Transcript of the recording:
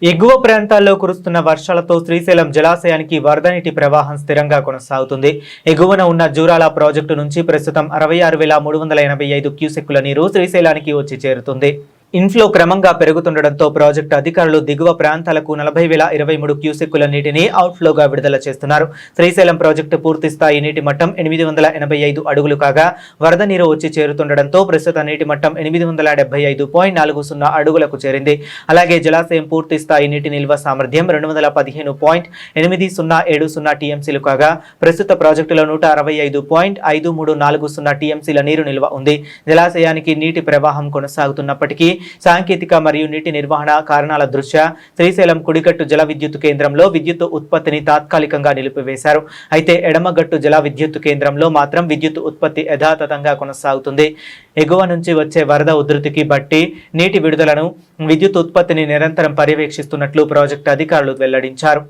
ఎగువ ప్రాంతాల్లో కురుస్తున్న వర్షాలతో శ్రీశైలం జలాశయానికి వరద నీటి ప్రవాహం స్థిరంగా కొనసాగుతుంది. ఎగువన ఉన్న జూరాల ప్రాజెక్టు నుంచి ప్రస్తుతం 66,385 క్యూసెక్కుల నీరు శ్రీశైలానికి వచ్చి చేరుతుంది. ఇన్ఫ్లో క్రమంగా పెరుగుతుండటంతో ప్రాజెక్టు అధికారులు దిగువ ప్రాంతాలకు 40,023 క్యూసెక్కుల నీటిని అవుట్ఫ్లోగా విడుదల చేస్తున్నారు. శ్రీశైలం ప్రాజెక్టు పూర్తి స్థాయి నీటి మట్టం 885 అడుగులు కాగా వరద నీరు వచ్చి చేరుతుండటంతో ప్రస్తుత నీటి మట్టం 875.40 అడుగులకు చేరింది. అలాగే జలాశయం పూర్తి స్థాయి నీటి నిల్వ సామర్థ్యం 215.8070 టీఎంసీలు కాగా ప్రస్తుత ప్రాజెక్టులో 165.5340 టీఎంసీల నీరు నిల్వ ఉంది. జలాశయానికి నీటి ప్రవాహం కొనసాగుతున్నప్పటికీ సాంకేతిక మరియు నీటి నిర్వహణ కారణాల దృష్ట్యా శ్రీశైలం కుడిగట్టు జల విద్యుత్ కేంద్రంలో విద్యుత్ ఉత్పత్తిని తాత్కాలికంగా నిలిపివేశారు. అయితే ఎడమగట్టు జల విద్యుత్ కేంద్రంలో మాత్రం విద్యుత్ ఉత్పత్తి యథాతథంగా కొనసాగుతుంది. ఎగువ నుంచి వచ్చే వరద ఉధృతికి బట్టి నీటి విడుదలను, విద్యుత్ ఉత్పత్తిని నిరంతరం పర్యవేక్షిస్తున్నట్లు ప్రాజెక్టు అధికారులు వెల్లడించారు.